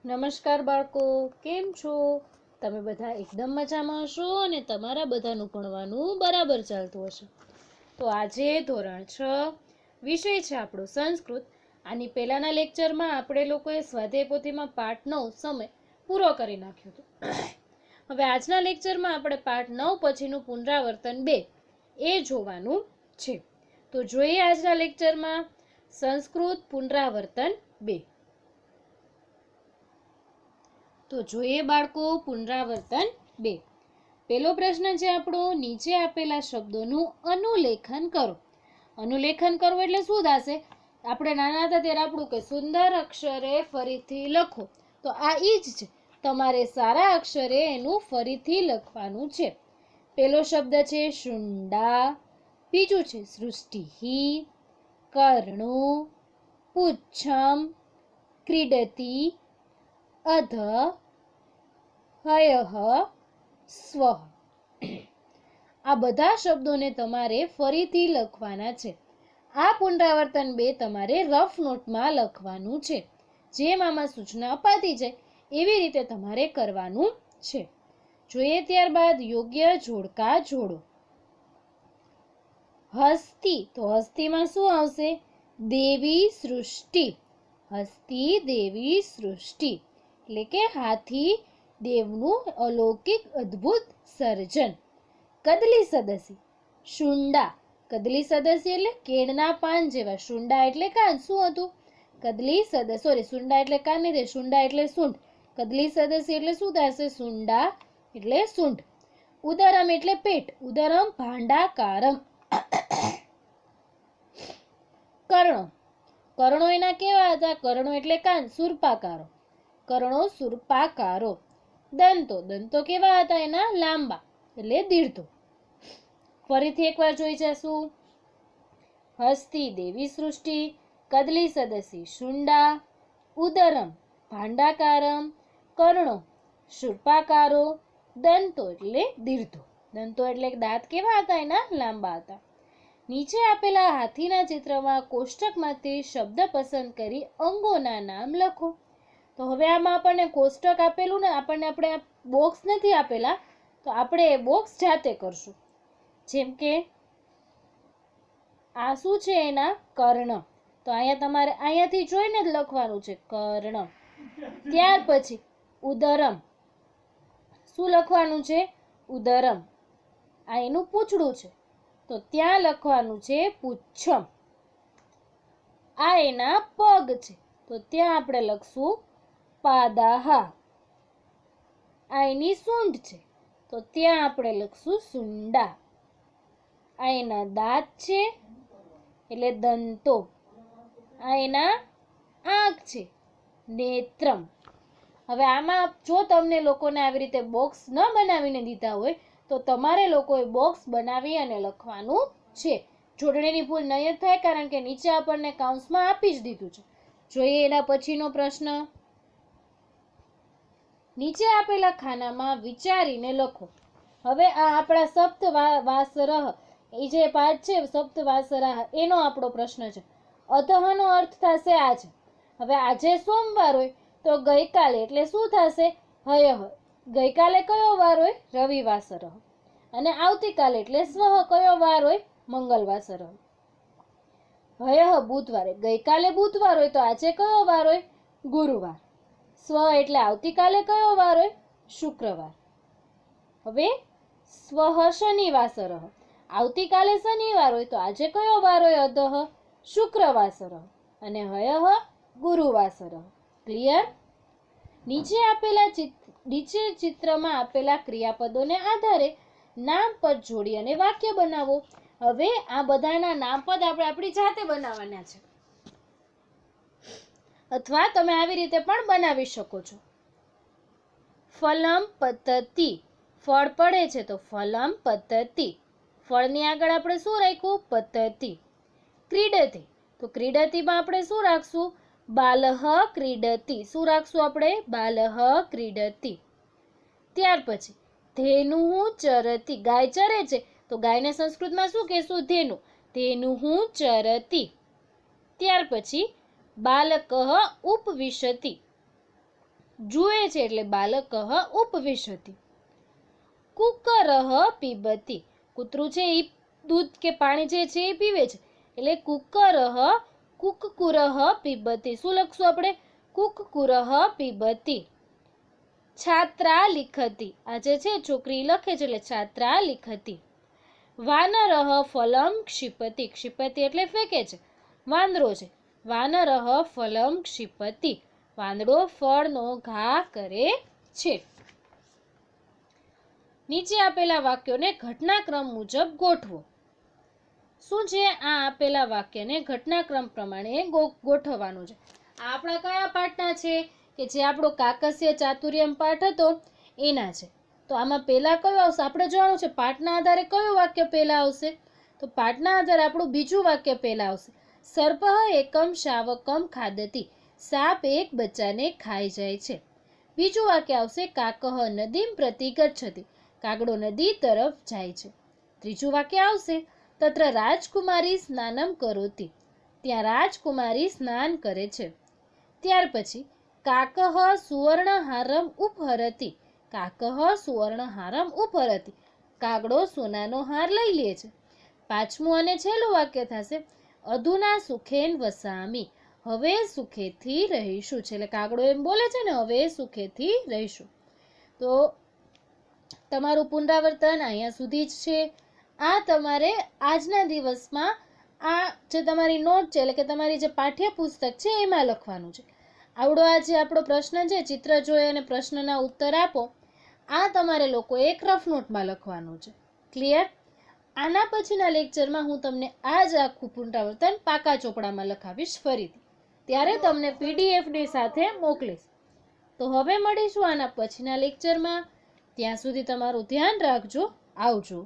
નમસ્કાર બાળકો, કેમ છો? તમે બધા એકદમ મજામાં હશો અને તમારા બધાનું ભણવાનું બરાબર ચાલતું હશે. તો આજે ધોરણ 6 વિષય છે આપણો સંસ્કૃત. આની પહેલાના લેક્ચરમાં આપણે લોકોએ સ્વાધ્યાય પોથીમાં પાઠ 9 સમય પૂરો કરી નાખ્યો હતો. હવે આજના લેક્ચરમાં આપણે પાઠ 9 પછીનું પુનરાવર્તન 2 એ જોવાનું છે. તો જોઈએ આજના લેક્ચરમાં સંસ્કૃત પુનરાવર્તન 2. તો જોઈએ બાળકો પુનરાવર્તન 2. પહેલો પ્રશ્ન છે આપણો, નીચે આપેલા શબ્દોનું અનુલેખન કરો. અનુલેખન કરવું એટલે શું થશે? આપણે નાના હતા ત્યારે આપણું કે સુંદર અક્ષરે ફરીથી લખો. તો આ ઈ જ છે, તમારે સારા અક્ષરે એનું ફરીથી લખવાનું છે. પહેલો શબ્દ છે શુંડા, બીજું છે સૃષ્ટિ, કર્ણો, પુચ્છમ, ક્રીડતી, અધ, હયઃ, સ્વઃ. આ બધા શબ્દોને તમારે ફરીથી લખવાના છે. આ પુનરાવર્તન 2 તમારે રફ નોટમાં લખવાનું છે. જેમ આમાં સૂચના અપાતી જાય એવી રીતે તમારે કરવાનું છે. જોઈએ ત્યારબાદ યોગ્ય જોડકા જોડો. હસ્તી, તો હસ્તીમાં શું આવશે? દેવી સૃષ્ટિ. હસ્તી દેવી સૃષ્ટિ એટલે કે હાથી દેવનું અલૌકિક અદ્ભુત સર્જન. કદલી સદસી, શુંડા. કદલી સદસી એટલે કેળના પાન જેવા. શુંડા એટલે કાન. શું હતું? કદલી શુંડા એટલે કાન નહીં, શુંડા એટલે સૂંઢ. કદલી સદસી એટલે શું થશે? શુંડા એટલે સૂંઢ. ઉદરમ એટલે પેટ. ઉદરમ ભાંડાકારમ. કર્ણો, કર્ણો એના કેવા હતા? કર્ણો એટલે કાન, સુરપાકારો. કર્ણો સુરપાકારો. દંતો, દંતો કેવા હતા એના? લાંબા એટલે દીર્ઘો. ફરીથી એકવાર જોઈ જશું. હસ્તી દેવી સૃષ્ટિ, કદલી સદસી શુંડા, ઉદરમ ભાંડાકારમ, કર્ણો શૂર્પાકારો, દંતો એટલે દીર્ઘો. દંતો એટલે દાંત કેવા હતા એના? લાંબા હતા. નીચે આપેલા હાથીના ચિત્રમાં કોષ્ટકમાંથી શબ્દ પસંદ કરી અંગોના નામ લખો. તો હવે આમાં આપણને કોષ્ટક આપેલું ને, આપણે બોક્સ નથી આપેલા, તો આપણે એ બોક્સ જાતે કરશું. જેમ કે આ શું છે એના? કર્ણ. તો અહીંયા તમારે અહીંયાથી જોઈને જ લખવાનું છે, કર્ણ. ત્યાર પછી ઉદરમ. શું લખવાનું છે? ઉદરમ. આ એનું પૂંછડું છે, તો ત્યાં લખવાનું છે પુચ્છમ. આ એના પગ છે, તો ત્યાં આપણે લખશું પાદાહ. આ એની સૂંઢ છે, તો ત્યાં આપણે લખશું સુંડા. આ એના દાંત છે એટલે દંતો. આ એના આંખ છે, નેત્રમ. હવે આમાં જો તમને લોકોને આવી રીતે બોક્સ ન બનાવીને દીધા હોય તો તમારે લોકોએ બોક્સ બનાવી અને લખવાનું છે. જોડણીની ભૂલ નહીં થાય, કારણ કે નીચે આપણને કાઉન્સમાં આપી જ દીધું છે. જોઈએ એના પછીનો પ્રશ્ન. નીચે આપેલા ખાનામાં વિચારીને લખો. હવે આ આપણા સપ્તવાસરઃ એ જે પાઠ છે, સપ્તવાસરાઃ, એનો આપણો પ્રશ્ન છે. અધઃનો અર્થ થશે આજે. હવે આજે સોમવાર હોય તો ગઈકાલે એટલે શું થશે? હયઃ. ગઈકાલે કયો વાર હોય? રવિવાસરઃ. અને આવતીકાલે એટલે સ્વઃ કયો વાર હોય? મંગલવાસરઃ. હયઃ બુધવારે. ગઈકાલે બુધવાર હોય તો આજે કયો વાર હોય? ગુરુવાર. સ્વ એટલે આવતીકાલે કયો વાર હોય? શુક્રવાર. હવે સ્વઃ શનિવાસરઃ. આવતીકાલે શનિવાર હોય તો આજે કયો વાર હોય? અધઃ શુક્રવાસરઃ. અને હયઃ ગુરુવાસરઃ. ક્લિયર? નીચે ચિત્રમાં આપેલા ક્રિયાપદોને આધારે નામપદ જોડી અને વાક્ય બનાવો. હવે આ બધાના નામપદ આપણે આપણી જાતે બનાવવાના છે, અથવા તમે આવી રીતે પણ બનાવી શકો છો. ફલમ પતતિ. ફળ પડે છે તો ફલમ પતતિ. ફળની આગળ આપણે શું રાખ્યું? પતતિ. ક્રીડતિ. તો ક્રીડતિમાં આપણે શું રાખશું? બાલઃ ક્રીડતિ. શું રાખશું આપણે? બાલઃ ક્રીડતિ. ત્યાર પછી ધેનુઃ ચરતિ. ગાય ચરે છે તો ગાયને સંસ્કૃતમાં શું કહેશું? ધેનુ. ધેનુઃ ચરતિ. ત્યાર પછી બાલકઃ ઉપવિશતિ. જુએ છે એટલે બાલકઃ ઉપવિશતિ. કુકરઃ પીબતી, કૂતરું છે એ દૂધ કે પાણી જે છે એ પીવે છે એટલે કુકરઃ કુક્કુરઃ પીબતી. શું લખશું આપણે? કુક્કુરઃ પીબતી. છાત્રા લિખતી, આ જે છે છોકરી લખે છે એટલે છાત્રા લિખતી. વાનરઃ ફલમ ક્ષિપતિ, ક્ષિપતિ એટલે ફેંકે છે, વાંદરો છે. વાનરઃ ફલમ ક્ષિપતિ, વાંદરો ફળનો ઘા કરે છે. નીચે આપેલા વાક્યોને ઘટનાક્રમ મુજબ ગોઠવો. શું છે? આ આપેલા વાક્યને ઘટનાક્રમ પ્રમાણે ગોઠવવાનું છે. આપણા કયા પાઠના છે? કે જે આપણો કાકસ્ય ચાતુર્યમ પાઠ હતો એના છે. તો આમાં પહેલા કયું આવશે? આપણે જોવાનું છે પાઠના આધારે કયું વાક્ય પહેલા આવશે. તો પાઠના આધારે આપણું બીજું વાક્ય પહેલા આવશે. સર્પઃ એકમ શાવકમ ખાદતી, સાપ એક બચ્ચાને ખાઈ જાય છે. બીજું વાક્ય આવશે કાકઃ નદીમ પ્રતિ ગચ્છતિ, કાગડો નદી તરફ જાય છે. ત્રીજું વાક્ય આવશે તત્ર રાજકુમારી સ્નાનમ કરોતિ, ત્યાં રાજકુમારી સ્નાન કરે છે. ત્યાર પછી કાકઃ સુવર્ણહારમ ઉપહરતિ, કાકઃ સુવર્ણહારમ ઉપહરતિ, કાગડો સોનાનો હાર લઈ લે છે. પાંચમું અને છેલ્લું વાક્ય થશે અધુના સુખેન વસામી, હવે સુખેથી રહીશું છે. એટલે કાગડો એમ બોલે છે ને હવે સુખેથી રહીશું. તો તમારું પુનરાવર્તન અહીંયા સુધી જ છે. આ તમારે આજના દિવસમાં આ જે તમારી નોટ છે એટલે કે તમારી જે પાઠ્યપુસ્તક છે એમાં લખવાનું છે. આવડો આ જે આપણો પ્રશ્ન છે, ચિત્ર જોઈ અને પ્રશ્નના ઉત્તર આપો, આ તમારે લોકો એક રફ નોટમાં લખવાનું છે. ક્લિયર? આના પછીના લેક્ચરમાં હું તમને આ જ આખું પુનરાવર્તન પાકા ચોપડામાં લખાવીશ ફરીથી, ત્યારે તમને પીડીએફની સાથે મોકલીશ. તો હવે મળીશું આના પછીના લેક્ચરમાં. ત્યાં સુધી તમારું ધ્યાન રાખજો. આવજો.